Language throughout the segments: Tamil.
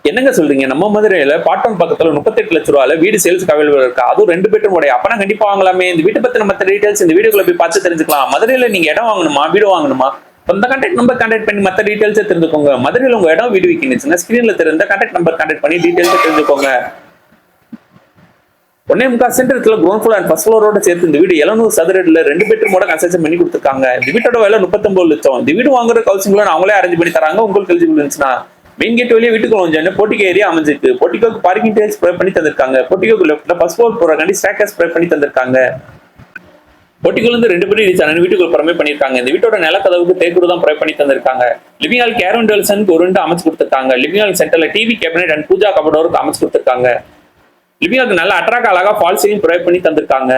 என்னங்க சொல்றீங்க? நம்ம மதுரையில பாட்டம் பக்கத்துல 38 லட்ச ரூபாயில வீடு சேல்ஸ்க்கு அவைலபிள் இருக்கா? அதுவும் 2 பெட்ரூம் உடைய. அப்பனா கண்டிப்பா வாங்கலாமே. இந்த வீட்டை பத்தின மத்த டீடைல்ஸ் இந்த வீடியோக்குள்ள போய் பார்த்து தெரிஞ்சுக்கலாம். மதுரையில நீங்க இடம் வாங்கணுமா, வீடு வாங்கணுமா, அந்த கான்டாக்ட் நம்பர் கான்டாக்ட் பண்ணி மத்த டீடைல்ஸை தெரிஞ்சுக்கோங்க. மதுரையில உங்க இடம் வீடு விற்கினுச்சுன்னா ஸ்கிரீன்ல தெரிந்த கான்டாக்ட் நம்பர் கான்டாக்ட் பண்ணி டீடைல்ஸை தெரிஞ்சுக்கோங்க. 1.25 சென்ட் இடத்துல கிரவுண்ட் ஃப்ளோர் அண்ட் ஃபர்ஸ்ட் ஃப்ளோரோட சேர்த்து இந்த வீடு 700 சதுரடியில் 2 பெட்ரூமோட கன்ஸ்ட்ரக்ஷன் பண்ணி கொடுத்துருக்காங்க. இந்த வீட்டோட விலை 39 லட்சம். இந்த வீடு வாங்குற ஹவுசிங் லோன் அவங்களே அரேஞ்ச் பண்ணி தராங்க. உங்களுக்கு எலிஜிபிள் இருந்துச்சுன்னா மெயின் கேட் வழியே வீட்டுக்கு கொஞ்சம் போட்டிக்கு ஏரியா அமைஞ்சிருக்கு. போட்டிக்கோக்கு பார்க்கிங் டைல்ஸ் ஸ்ப்ரே பண்ணி தந்திருக்காங்க. போட்டிக்கோக்கு லெஃப்ட்ல ஃபர்ஸ்ட் ஃப்ளோர் போறக்காண்டி ஸ்டாக்கர் ஸ்ப்ரே பண்ணி தந்திருக்காங்க. போட்டிக்குள்ள இருந்து 2 படி ரீச் ஆன வீட்டுக்குள்ள புறமே பண்ணிருக்காங்க. இந்த வீட்டோட நிலக்கதவுக்கு தேக்குரு தான் ப்ரே பண்ணி தந்திருக்காங்க. லிவிங் ஹால் கேரன் டெல்சனுக்கு ஒரு அமைச்சு கொடுத்துருக்காங்க. லிவிங் ஹால் சென்டர்ல டிவி கேபினெட் அண்ட் பூஜா கபடோருக்கு அமைச்சு கொடுத்துருக்காங்க. லிவிங் ஹாலுக்கு நல்ல அட்ராக்ட் அழகா ஃபால் சீலிங் ப்ரொவைட் பண்ணி தந்திருக்காங்க.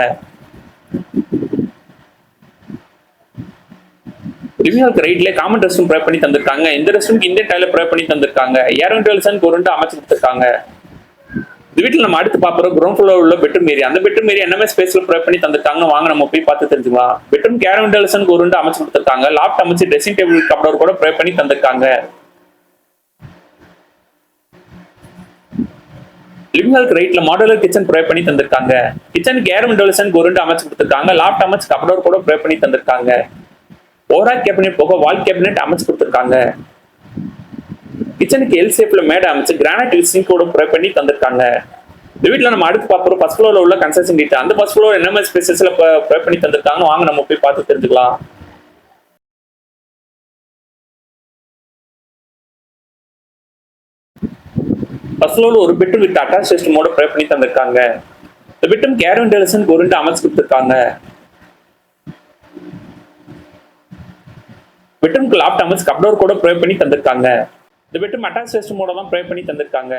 லிவிங் ஹாலுக்கு ரைட்ல காமன் ரெஸ்ட் ரூம் ப்ரொவைட் பண்ணி தந்திருக்காங்க. இந்த ரெஸ்ட் ரூமுக்கு இந்தியன் டைலர் ப்ரொவைட் பண்ணி தந்திருக்காங்க. ஏரன் டெல்சனுக்கு ஒரு அமைச்சு கொடுத்துருக்காங்க. இந்த வீட்டில் நம்ம அடுத்து பார்க்குறோம் கிரவுண்ட் ஃப்ளோர் உள்ள பெட்ரூம் ஏரியா. அந்த பெட்ரூம் ஏரியா என்னமே ஸ்பேஸ்ல ப்ரொவைட் பண்ணி தந்திருக்காங்க. வாங்க நம்ம போய் பார்த்து தெரிஞ்சுக்கலாம். பெட்ரூம் கேரன் டெல்சனுக்கு ஒரு அமைச்சு கொடுத்துருக்காங்க. லாப்ட் அமைச்சு ட்ரெஸ்ஸிங் டேபிள் கபடோர் கூட ப்ரொவைட் பண்ணி தந்திருக்காங்க. லிவிங் ஹாலுக்கு ரைட்ல மாடுலர் கிச்சன் ப்ரொவைட் பண்ணி தந்திருக்காங்க. கிச்சனுக்கு ஏர் விண்டோலசனுக்கு ஒரு அமைச்சு கொடுத்துருக்காங்க. லாப்ட் அமைச்சு கபடோர் கூட ப்ரொவைட் பண்ணி தந்திருக்காங்க. ஓவரால் கேபினெட் போக வால் கேபினெட் அமைச்சு கொடுத்துருக்காங்க. கிச்சனுக்கு எல் ஷேப்ல மேடை அமைச்சு கிரானைட் சிங்க் கூட ப்ரொவைட் பண்ணி தந்திருக்காங்க. இந்த வீட்டில் நம்ம அடுத்து பார்க்குறோம் ஃபர்ஸ்ட் ஃப்ளோர்ல உள்ள கன்ஸ்ட்ரக்ஷன் டீட்டெயில். அந்த ஃபர்ஸ்ட் ஃப்ளோர் என்ன ஸ்பேசஸ்ல ப்ரொவைட் பண்ணி தந்திருக்காங்க. வாங்க நம்ம போய் பார்த்து தெரிஞ்சுக்கலாம். ஃபர்ஸ்ட் ஃப்ளோர்ல ஒரு பெட்ரூம் வித் அட்டாச் ரெஸ்ட்ரூமோட ப்ரொவைட் பண்ணி தந்திருக்காங்க. இந்த பெட்ரூம் கேரன் டெல்சனுக்கு ஒரு அமைச்சு கொடுத்துருக்காங்க. பெட்ரூம்க்கு லாப்ட் அமைச்சு கப்டோர் கூட ப்ரொவைட் பண்ணி தந்திருக்காங்க. இந்த பெட்ரூம் அட்டாச் ரெஸ்ட்ரூமோட தான் ப்ரொவைட் பண்ணி தந்திருக்காங்க.